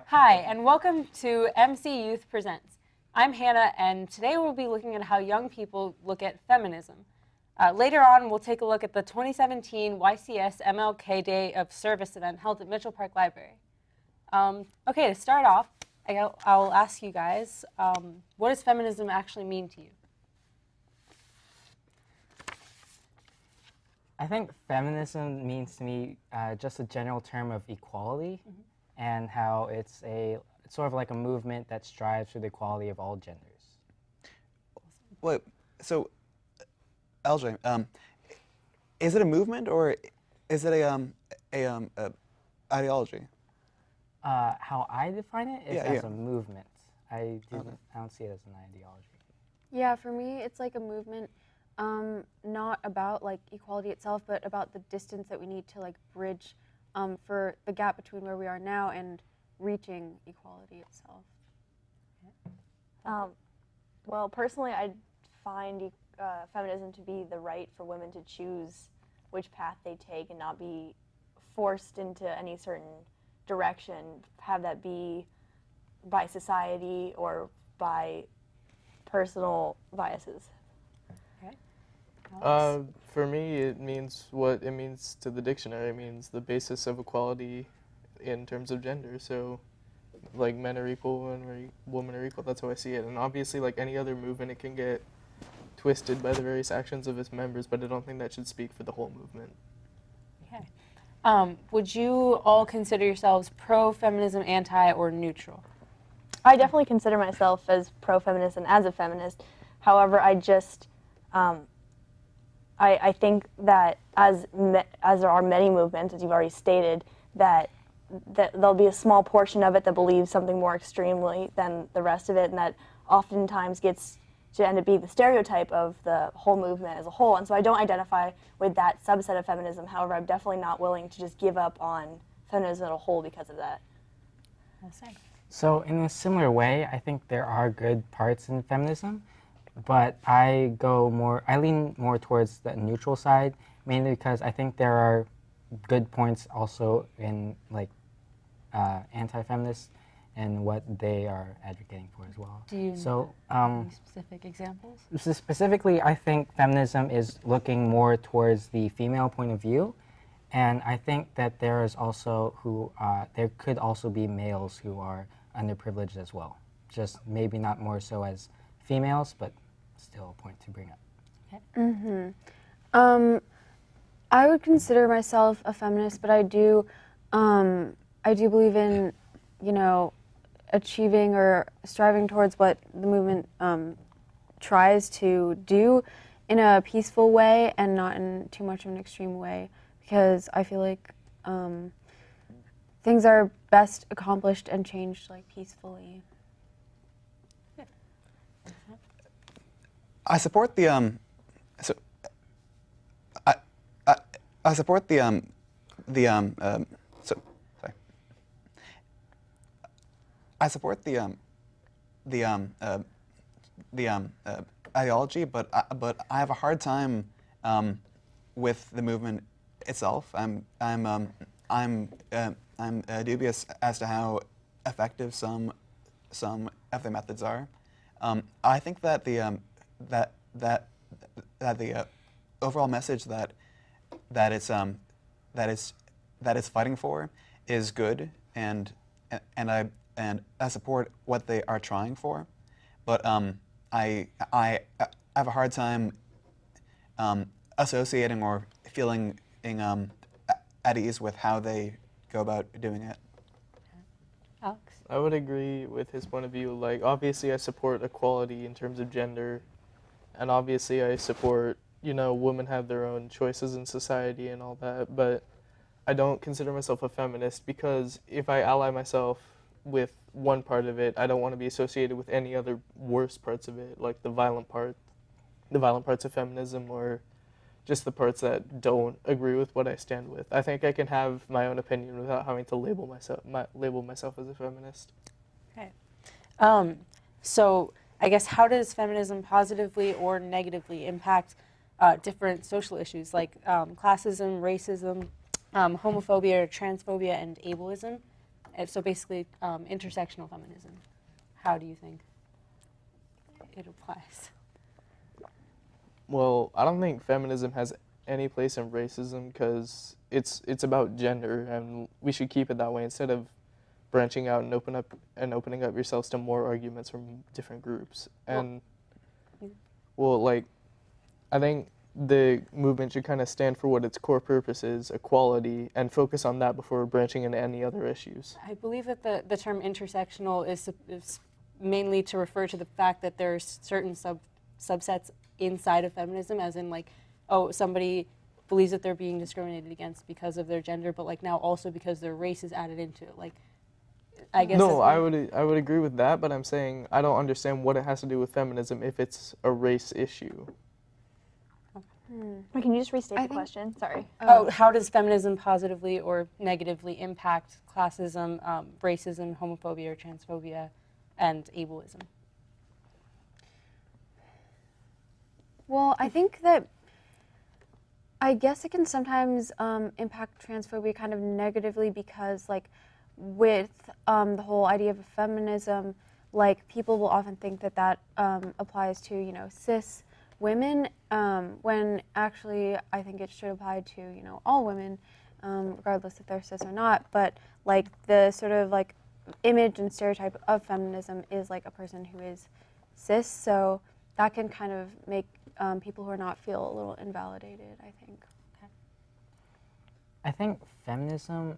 Hi, and welcome to MC Youth Presents. I'm Hannah, and today we'll be looking at how young people look at feminism. Later on, we'll take a look at the 2017 YCS MLK Day of Service event held at Mitchell Park Library. Okay, to start off, I'll ask you guys, what does feminism actually mean to you? I think feminism means to me just a general term of equality, and how it's sort of like a movement that strives for the equality of all genders. Wait, so LJ, is it a movement or is it a ideology? How I define it is as yeah. a movement. I don't see it as an ideology. Yeah, for me, it's like a movement, not about like equality itself, but about the distance that we need to like bridge for the gap between where we are now and reaching equality itself. Well, personally, I find feminism to be the right for women to choose which path they take and not be forced into any certain direction, have that be by society or by personal biases. For me, it means what it means to the dictionary. It means the basis of equality in terms of gender. So, like, men are equal, women are equal. That's how I see it. And obviously, like any other movement, it can get twisted by the various actions of its members, but I don't think that should speak for the whole movement. Okay. Would you all consider yourselves pro-feminism, anti, or neutral? I definitely consider myself as pro-feminist and as a feminist. However, I just I think that as there are many movements, as you've already stated, that there'll be a small portion of it that believes something more extremely than the rest of it, and that oftentimes gets to end up being the stereotype of the whole movement as a whole. And so I don't identify with that subset of feminism. However, I'm definitely not willing to just give up on feminism as a whole because of that. So in a similar way, I think there are good parts in feminism, but I lean more towards the neutral side, mainly because I think there are good points also in like anti-feminists and what they are advocating for as well. Do you have any specific examples? Specifically, I think feminism is looking more towards the female point of view, and I think that there is also there could also be males who are underprivileged as well. Just maybe not more so as females, but still a point to bring up. Okay. I would consider myself a feminist, but I do believe in, achieving or striving towards what the movement tries to do in a peaceful way and not in too much of an extreme way, because I feel like things are best accomplished and changed like peacefully. I support the I support the I support the ideology, but I have a hard time with the movement itself. I'm dubious as to how effective some of the methods are. I think that the overall message that it's fighting for is good, and I support what they are trying for, but I have a hard time associating or feeling at ease with how they go about doing it. Alex? I would agree with his point of view. Like, obviously, I support equality in terms of gender, and obviously, I support, women have their own choices in society and all that, but I don't consider myself a feminist because if I ally myself with one part of it, I don't want to be associated with any other worse parts of it, like the violent parts of feminism, or just the parts that don't agree with what I stand with. I think I can have my own opinion without having to label myself as a feminist. Okay. So I guess how does feminism positively or negatively impact different social issues like classism, racism, homophobia, transphobia, and ableism? And so basically, intersectional feminism. How do you think it applies? Well, I don't think feminism has any place in racism because it's about gender, and we should keep it that way instead of branching out and opening up yourselves to more arguments from different groups. And well, like, I think the movement should kind of stand for what its core purpose is, equality, and focus on that before branching into any other issues. I believe that the term intersectional is mainly to refer to the fact that there's certain subsets inside of feminism, as in like, oh, somebody believes that they're being discriminated against because of their gender, but like now also because their race is added into it. Like, I guess. No, I would agree with that, but I'm saying I don't understand what it has to do with feminism if it's a race issue. Can you just restate the question? Sorry. Oh, how does feminism positively or negatively impact classism, racism, homophobia, or transphobia, and ableism? Well, I think that I guess it can sometimes impact transphobia kind of negatively because, like, with the whole idea of feminism, like, people will often think that that applies to, you know, cis women, when actually I think it should apply to, you know, all women, regardless if they're cis or not. But, like, the sort of, like, image and stereotype of feminism is, like, a person who is cis, so that can kind of make people who are not feel a little invalidated, I think. Okay. I think feminism,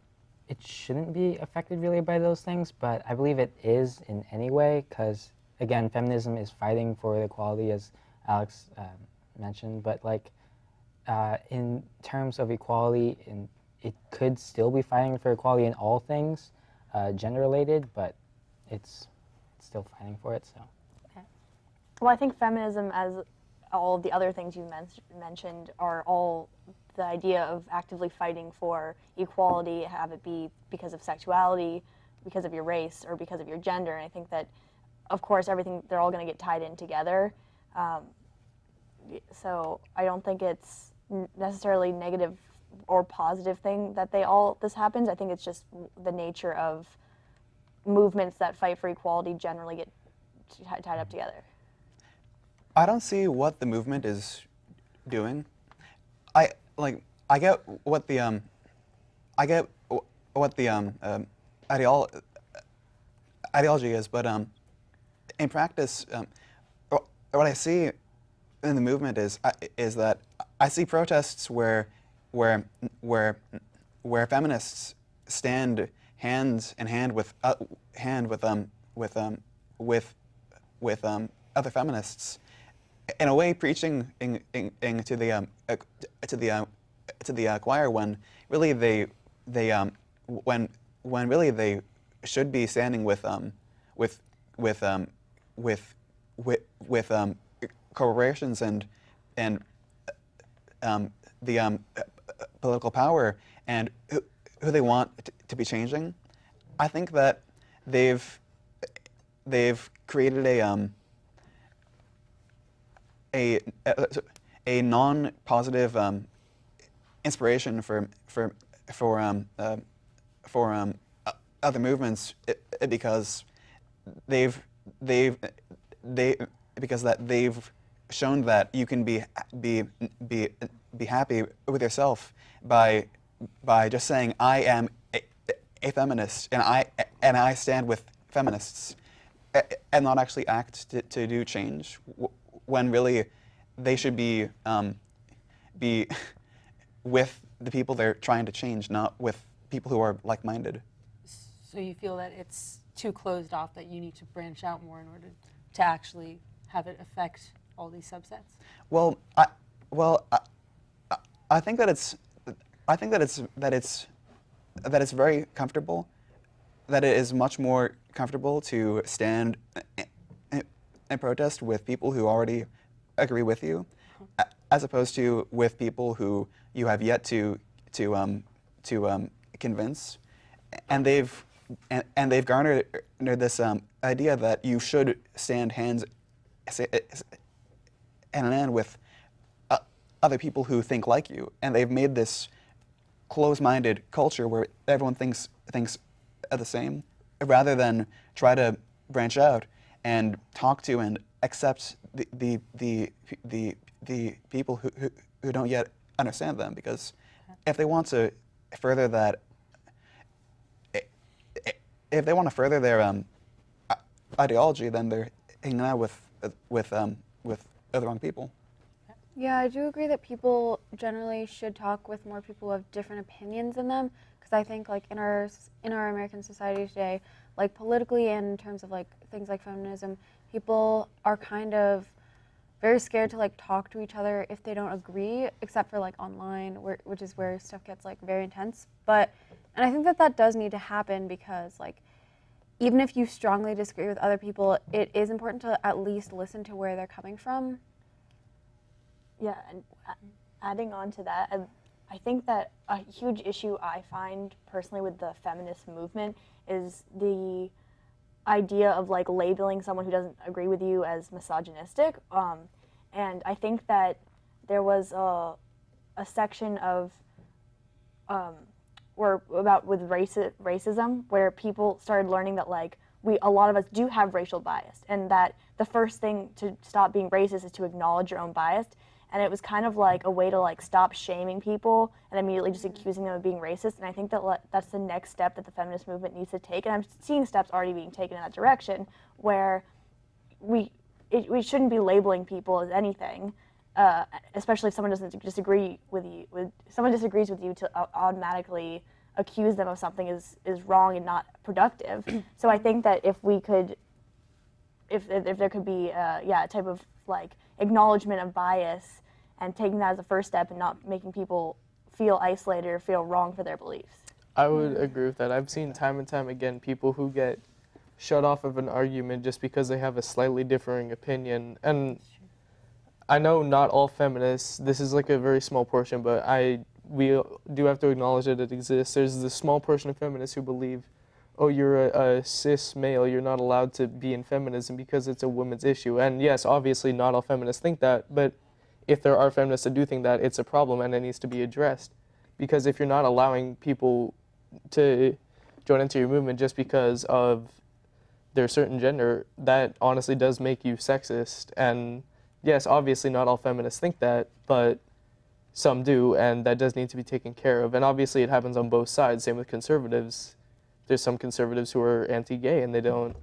it shouldn't be affected really by those things, but I believe it is in any way because, again, feminism is fighting for equality, as Alex mentioned, but like in terms of equality, it could still be fighting for equality in all things gender-related, but it's still fighting for it, so. Okay. Well, I think feminism, as all of the other things you mentioned, are all the idea of actively fighting for equality, have it be because of sexuality, because of your race, or because of your gender. And I think that, of course, everything, they're all going to get tied in together. So I don't think it's necessarily negative or positive thing that this happens. I think it's just the nature of movements that fight for equality generally get tied up together. I don't see what the movement is doing. I get what the ideology is, but in practice, what I see in the movement is that I see protests where feminists stand hand in hand with other feminists, in a way preaching to the choir when really they should be standing with corporations and the political power and who they want to be changing. I think that they've created a non-positive inspiration for other movements because they've shown that you can be happy with yourself by just saying I am a feminist and I stand with feminists, and not actually act to do change when really they should be with the people they're trying to change, not with people who are like-minded. So you feel that it's too closed off, that you need to branch out more in order to actually have it affect all these subsets? Well, I think that it's very comfortable. That it is much more comfortable to stand and protest with people who already agree with you, as opposed to with people who you have yet to convince, and they've garnered this idea that you should stand hand in hand with other people who think like you, and they've made this closed-minded culture where everyone thinks the same, rather than try to branch out and talk to and accept the people who don't yet understand them. Because if they want to further that, if they want to further their ideology, then they're hanging out with the wrong people. Yeah, I do agree that people generally should talk with more people who have different opinions than them, because I think like in our American society today, like politically and in terms of like things like feminism, people are kind of very scared to like talk to each other if they don't agree, except for like online, which is where stuff gets like very intense. And I think that does need to happen, because like even if you strongly disagree with other people, it is important to at least listen to where they're coming from. Yeah, and adding on to that, I think that a huge issue I find personally with the feminist movement is the idea of like labeling someone who doesn't agree with you as misogynistic. And I think that there was a section of with racism where people started learning that like a lot of us do have racial bias, and that the first thing to stop being racist is to acknowledge your own bias. And it was kind of like a way to like stop shaming people and immediately just accusing them of being racist. And I think that that's the next step that the feminist movement needs to take. And I'm seeing steps already being taken in that direction, where we shouldn't be labeling people as anything, especially if someone doesn't disagree with you. Someone disagrees with you, to automatically accuse them of something is wrong and not productive. So I think that if there could be a type of like acknowledgement of bias and taking that as a first step and not making people feel isolated or feel wrong for their beliefs. I would agree with that. I've seen time and time again people who get shut off of an argument just because they have a slightly differing opinion. And I know not all feminists, this is like a very small portion, but we do have to acknowledge that it exists. There's this small portion of feminists who believe, oh, you're a cis male, you're not allowed to be in feminism because it's a women's issue. And yes, obviously not all feminists think that, but if there are feminists that do think that, it's a problem and it needs to be addressed. Because if you're not allowing people to join into your movement just because of their certain gender, that honestly does make you sexist. And yes, obviously not all feminists think that, but some do, and that does need to be taken care of. And obviously it happens on both sides, same with conservatives. There's some conservatives who are anti-gay and they don't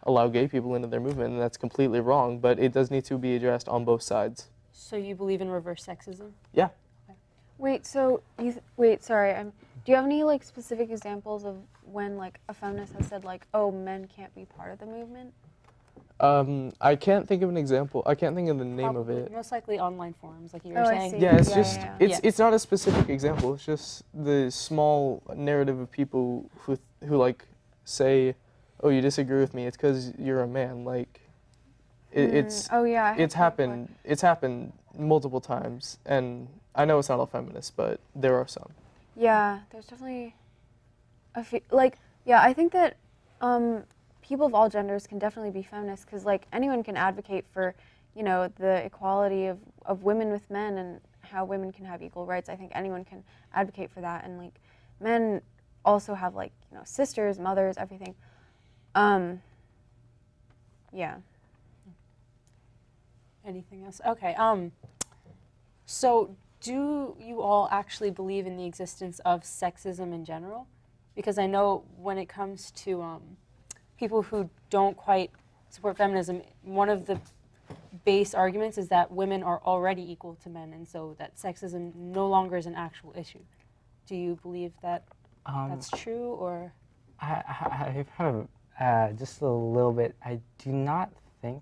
allow gay people into their movement, and that's completely wrong, but it does need to be addressed on both sides. So you believe in reverse sexism? Yeah. Okay. Wait, so do you have any like specific examples of when like a feminist has said like, oh, men can't be part of the movement? I can't think of an example. I can't think of the name Probably, of it. most likely online forums, like you were Oh, I saying. see. Yeah, it's Yeah, just yeah, yeah. it's not a specific example. It's just the small narrative of people who like say, "Oh, you disagree with me. It's because you're a man." Like, it's Oh yeah. I have it's heard happened. before. It's happened multiple times, and I know it's not all feminists, but there are some. Yeah, there's definitely I think that people of all genders can definitely be feminists, because like anyone can advocate for, you know, the equality of women with men and how women can have equal rights. I think anyone can advocate for that, and like men also have like, you know, sisters, mothers, everything. Yeah. Anything else? Okay. So do you all actually believe in the existence of sexism in general? Because I know when it comes to people who don't quite support feminism, one of the base arguments is that women are already equal to men, and so that sexism no longer is an actual issue. Do you believe that that's true, or? I've heard of just a little bit. I do not think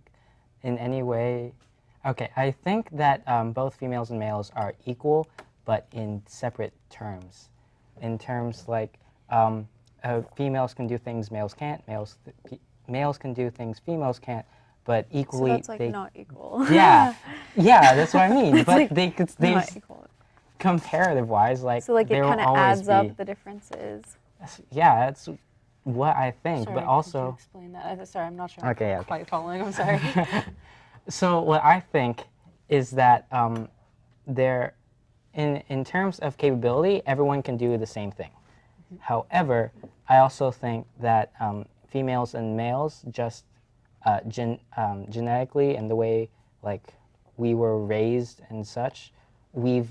in any way. Okay, I think that both females and males are equal, but in separate terms. In terms like females can do things males can't, males can do things females can't, but equally So that's like they, not equal. yeah, that's what I mean. But like they not equal. comparative wise, like So like it there will kind of always adds be, up the differences. yeah, that's what I think. Sorry, but could also, you explain that? Sorry, I'm not sure. Okay, I'm quite following. I'm sorry. so what I think is that there, in terms of capability, everyone can do the same thing. However, I also think that females and males just genetically and the way like we were raised and such, we've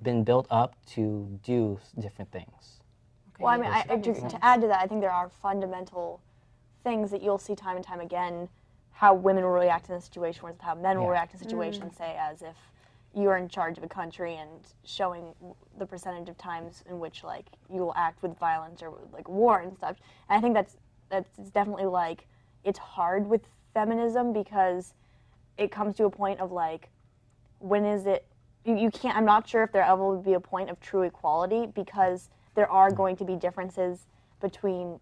been built up to do different things. Well, I mean, to add to that, I think there are fundamental things that you'll see time and time again, how women will react in a situation versus how men will react in a situation, say, as if you're in charge of a country and showing the percentage of times in which, like, you will act with violence or, like, war and stuff. And I think that's definitely, like, it's hard with feminism because it comes to a point of, like, when is it, you can't, I'm not sure if there ever will be a point of true equality because there are going to be differences between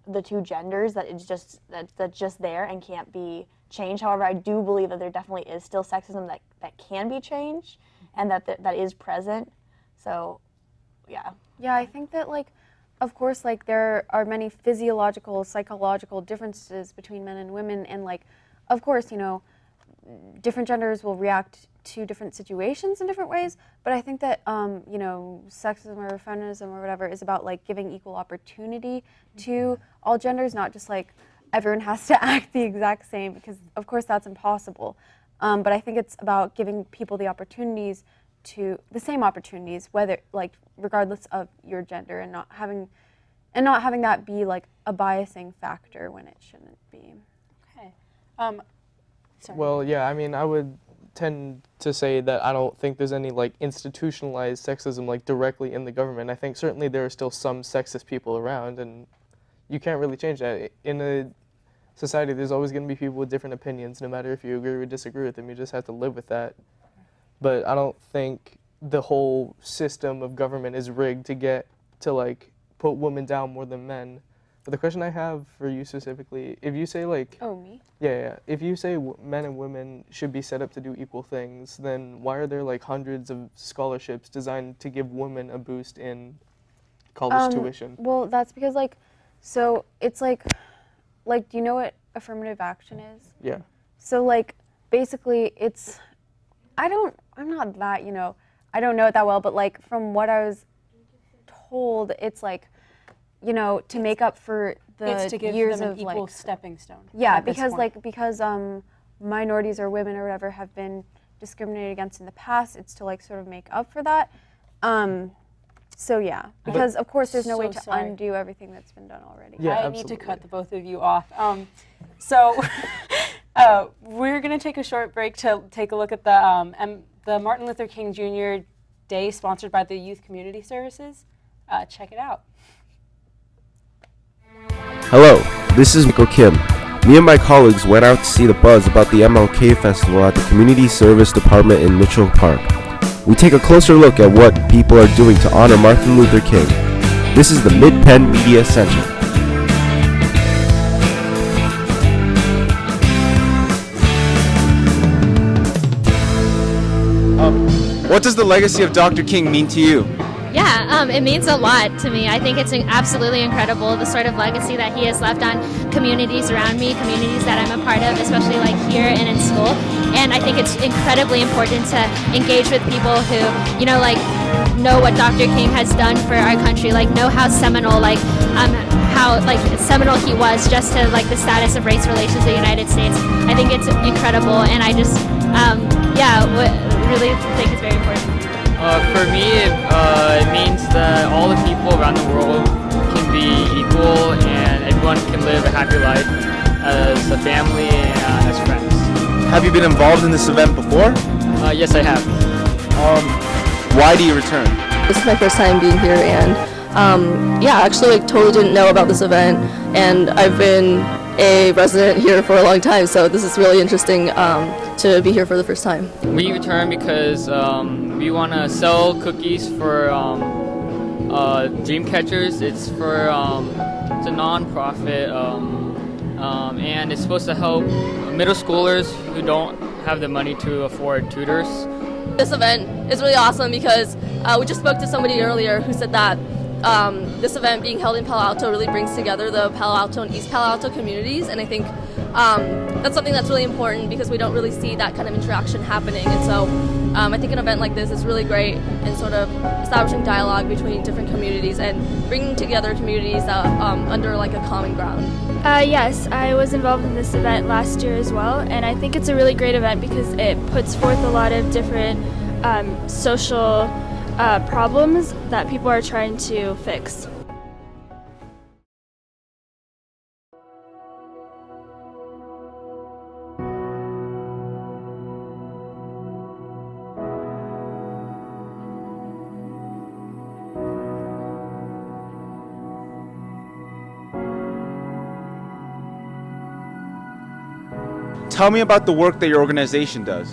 the two genders that it's just that's just there and can't be changed. However, I do believe that there definitely is still sexism that can be changed and that is present. So, yeah. Yeah, I think that, like, of course, like, there are many physiological, psychological differences between men and women, and, like, of course, you know, different genders will react to different situations in different ways, but I think that, you know, sexism or feminism or whatever is about, like, giving equal opportunity to all genders, not just, like, everyone has to act the exact same, because, of course, that's impossible. But I think it's about giving people the opportunities the same opportunities, whether, like, regardless of your gender, and not having that be, like, a biasing factor when it shouldn't be. Okay. Sorry. Well, yeah, I mean, I would tend to say that I don't think there's any, like, institutionalized sexism, like, directly in the government. I think certainly there are still some sexist people around, and you can't really change that. In a society, there's always going to be people with different opinions, no matter if you agree or disagree with them. You just have to live with that. But I don't think the whole system of government is rigged to get to, like, put women down more than men. But the question I have for you specifically, if you say, like... Oh, me? Yeah. If you say men and women should be set up to do equal things, then why are there, like, hundreds of scholarships designed to give women a boost in college tuition? Well, that's because, like, so it's like, do you know what affirmative action is? Yeah. So, like, basically it's, I'm not that, you know, I don't know it that well, but, like, from what I was told, it's, like, you know, to make up for the It's to give years them of, an equal like, stepping stone. yeah, at this because, point. like, because minorities or women or whatever have been discriminated against in the past, it's to, like, sort of make up for that. So yeah, because of course there's no way to undo everything that's been done already. Yeah, I need to cut the both of you off. So we're going to take a short break to take a look at the Martin Luther King Jr. Day sponsored by the Youth Community Services. Check it out. Hello, this is Michael Kim. Me and my colleagues went out to see the buzz about the MLK Festival at the Community Service Department in Mitchell Park. We take a closer look at what people are doing to honor Martin Luther King. This is the Midpen Media Center. What does the legacy of Dr. King mean to you? Yeah, it means a lot to me. I think it's absolutely incredible, the sort of legacy that he has left on communities around me, communities that I'm a part of, especially like here and in school. And I think it's incredibly important to engage with people who, you know, like know what Dr. King has done for our country, like know how seminal, how seminal he was just to like the status of race relations in the United States. I think it's incredible, and I just, really think it's very important. For me, it means that all the people around the world can be equal and everyone can live a happy life as a family and as friends. Have you been involved in this event before? Yes, I have. Why do you return? This is my first time being here, and actually totally didn't know about this event, and I've been a resident here for a long time, so this is really interesting to be here for the first time. We return because we want to sell cookies for dream catchers. It's for it's a non-profit and it's supposed to help middle schoolers who don't have the money to afford tutors. This event is really awesome because we just spoke to somebody earlier who said that this event being held in Palo Alto really brings together the Palo Alto and East Palo Alto communities, and I think that's something that's really important because we don't really see that kind of interaction happening, and so I think an event like this is really great in sort of establishing dialogue between different communities and bringing together communities under like a common ground. Yes, I was involved in this event last year as well, and I think it's a really great event because it puts forth a lot of different social problems that people are trying to fix. Tell me about the work that your organization does.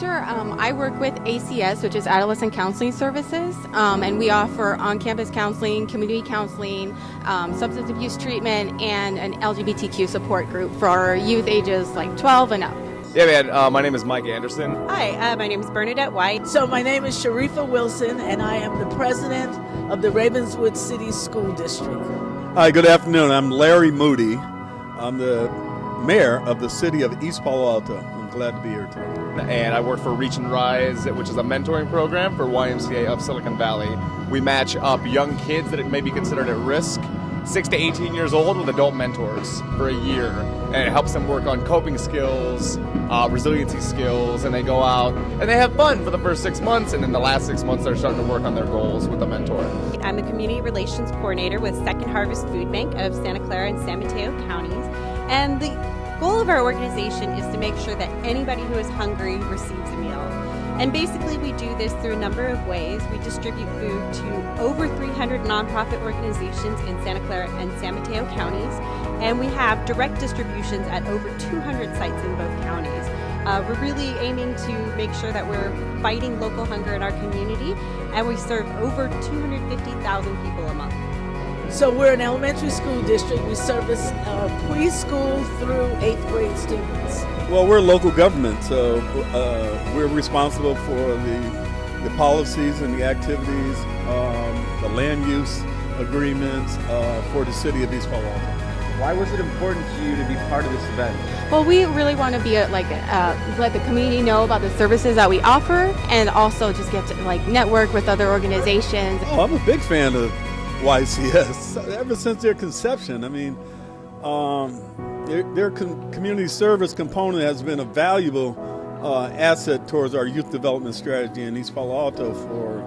Sure. I work with ACS, which is Adolescent Counseling Services, and we offer on-campus counseling, community counseling, substance abuse treatment, and an LGBTQ support group for youth ages like 12 and up. Yeah, man. My name is Mike Anderson. Hi, my name is Bernadette White. So my name is Sharifa Wilson, and I am the president of the Ravenswood City School District. Hi, good afternoon. I'm Larry Moody. I'm the mayor of the city of East Palo Alto. I'm glad to be here today. And I work for Reach and Rise, which is a mentoring program for YMCA of Silicon Valley. We match up young kids that may be considered at risk, 6 to 18 years old, with adult mentors for a year. And it helps them work on coping skills, resiliency skills, and they go out and they have fun for the first 6 months, and then the last 6 months they're starting to work on their goals with a mentor. I'm the Community Relations Coordinator with Second Harvest Food Bank of Santa Clara and San Mateo counties. And the goal of our organization is to make sure that anybody who is hungry receives a meal. And basically we do this through a number of ways. We distribute food to over 300 nonprofit organizations in Santa Clara and San Mateo counties. And we have direct distributions at over 200 sites in both counties. We're really aiming to make sure that we're fighting local hunger in our community, and we serve over 250,000 people a month. So we're an elementary school district. We service preschool through 8th grade students. Well, we're local government, so we're responsible for the policies and the activities, the land use agreements for the city of East Palo Alto. Why was it important to you to be part of this event? Well, we really want to be let the community know about the services that we offer, and also just get to network with other organizations. Oh, I'm a big fan of YCS ever since their conception. I mean, their community service component has been a valuable asset towards our youth development strategy in East Palo Alto for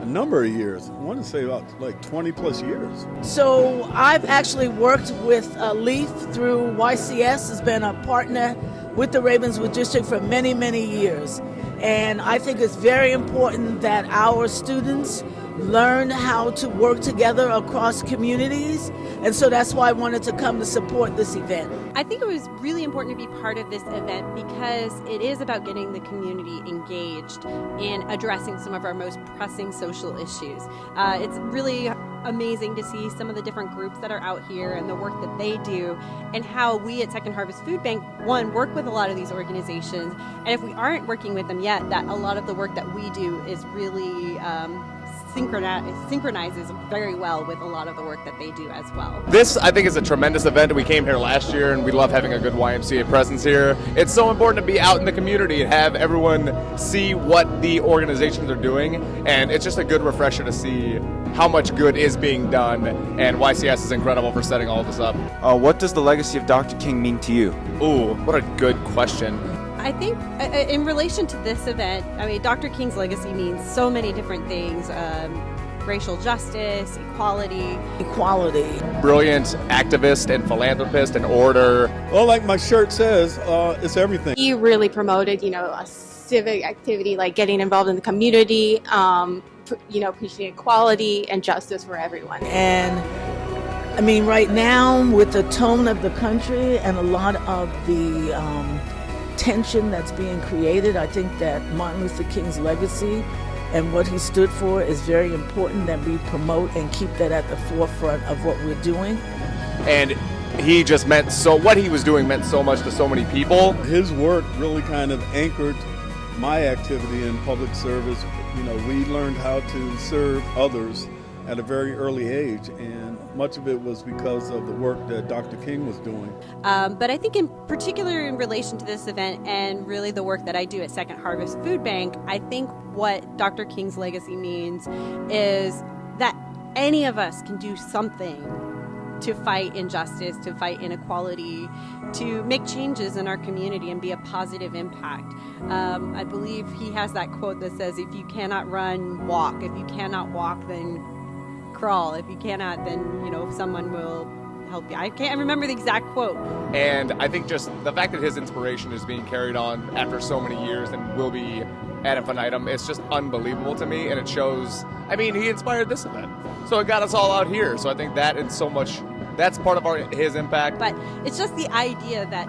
a number of years. I want to say about 20 plus years. So I've actually worked with LEAF through YCS, has been a partner with the Ravenswood District for many, many years. And I think it's very important that our students learn how to work together across communities, and so that's why I wanted to come to support this event. I think it was really important to be part of this event because it is about getting the community engaged in addressing some of our most pressing social issues. It's really amazing to see some of the different groups that are out here and the work that they do, and how we at Second Harvest Food Bank, one, work with a lot of these organizations, and if we aren't working with them yet, that a lot of the work that we do is really synchronizes very well with a lot of the work that they do as well. This, I think, is a tremendous event. We came here last year, and we love having a good YMCA presence here. It's so important to be out in the community and have everyone see what the organizations are doing, and it's just a good refresher to see how much good is being done, and YCS is incredible for setting all of this up. What does the legacy of Dr. King mean to you? Ooh, what a good question. I think in relation to this event, I mean, Dr. King's legacy means so many different things. Racial justice, equality. Brilliant activist and philanthropist and orator. Well, like my shirt says, it's everything. He really promoted, a civic activity like getting involved in the community, preaching equality and justice for everyone. And I mean, right now, with the tone of the country and a lot of the tension that's being created, I think that Martin Luther King's legacy and what he stood for is very important, that we promote and keep that at the forefront of what we're doing. And he just what he was doing meant so much to so many people. His work really kind of anchored my activity in public service. We learned how to serve others at a very early age, and much of it was because of the work that Dr. King was doing. But I think in particular in relation to this event and really the work that I do at Second Harvest Food Bank, I think what Dr. King's legacy means is that any of us can do something to fight injustice, to fight inequality, to make changes in our community and be a positive impact. I believe he has that quote that says, if you cannot run, walk. If you cannot walk, then crawl. If you cannot, then, someone will help you. I can't remember the exact quote. And I think just the fact that his inspiration is being carried on after so many years and will be ad infinitum, it's just unbelievable to me, and it shows, he inspired this event. So it got us all out here. So I think that is so much, that's part of his impact. But it's just the idea that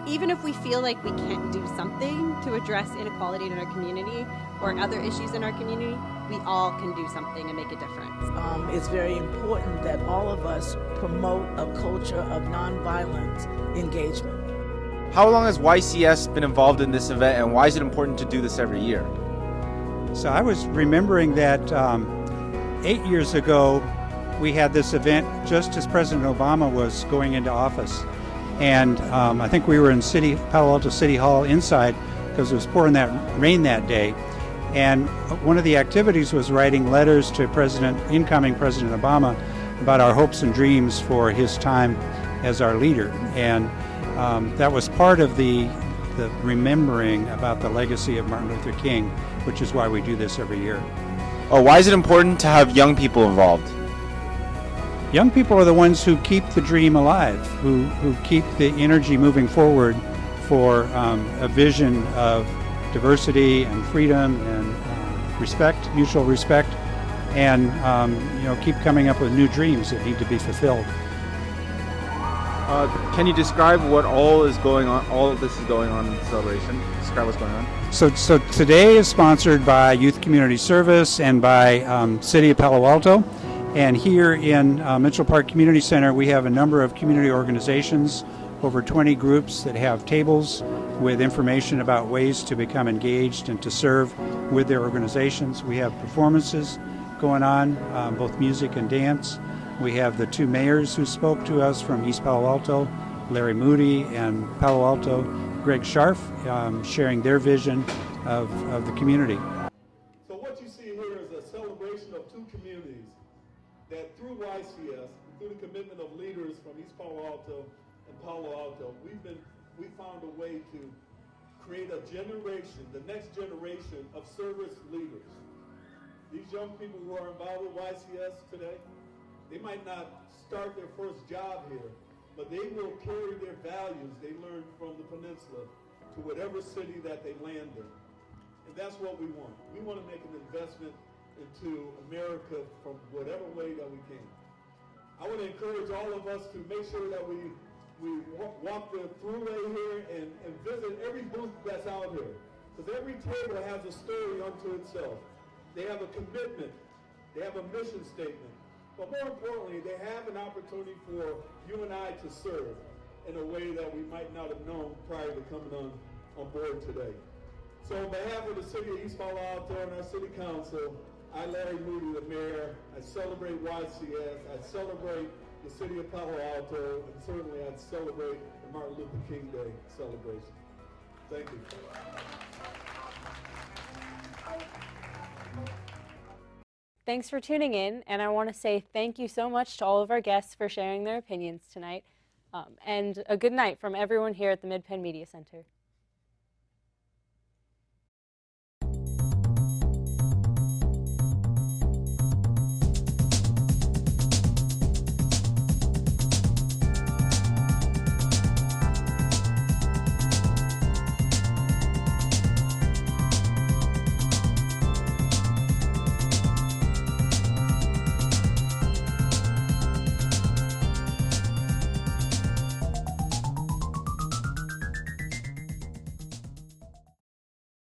even if we feel like we can't do something to address inequality in our community or other issues in our community, we all can do something and make a difference. It's very important that all of us promote a culture of nonviolent engagement. How long has YCS been involved in this event, and why is it important to do this every year? So I was remembering that 8 years ago, we had this event just as President Obama was going into office. And I think we were in Palo Alto City Hall inside because it was pouring that rain that day. And one of the activities was writing letters to incoming President Obama about our hopes and dreams for his time as our leader. And that was part of the remembering about the legacy of Martin Luther King, which is why we do this every year. Oh, why is it important to have young people involved? Young people are the ones who keep the dream alive, who keep the energy moving forward for a vision of diversity and freedom and respect, mutual respect, and keep coming up with new dreams that need to be fulfilled. Can you describe what all of this is going on in the celebration? Describe what's going on. So today is sponsored by Youth Community Service and by City of Palo Alto. And here in Mitchell Park Community Center, we have a number of community organizations, over 20 groups that have tables with information about ways to become engaged and to serve with their organizations. We have performances going on, both music and dance. We have the two mayors who spoke to us from East Palo Alto, Larry Moody and Palo Alto, Greg Scharf, sharing their vision of the community. So what you see here is a celebration of two communities that through YCS, through the commitment of leaders from East Palo Alto and Palo Alto, we found a way to create a generation, the next generation of service leaders. These young people who are involved with YCS today, they might not start their first job here, but they will carry their values they learned from the peninsula to whatever city that they land in. And that's what we want. We want to make an investment into America from whatever way that we can. I want to encourage all of us to make sure that we walk the throughway here and visit every booth that's out here. Because every table has a story unto itself. They have a commitment. They have a mission statement. But more importantly, they have an opportunity for you and I to serve in a way that we might not have known prior to coming on board today. So on behalf of the City of East Palo Alto and our City Council, I, Larry Moody, the mayor, I celebrate YCS, I celebrate the City of Palo Alto, and certainly I celebrate the Martin Luther King Day celebration. Thank you. Thanks for tuning in, and I want to say thank you so much to all of our guests for sharing their opinions tonight, and a good night from everyone here at the Midpen Media Center.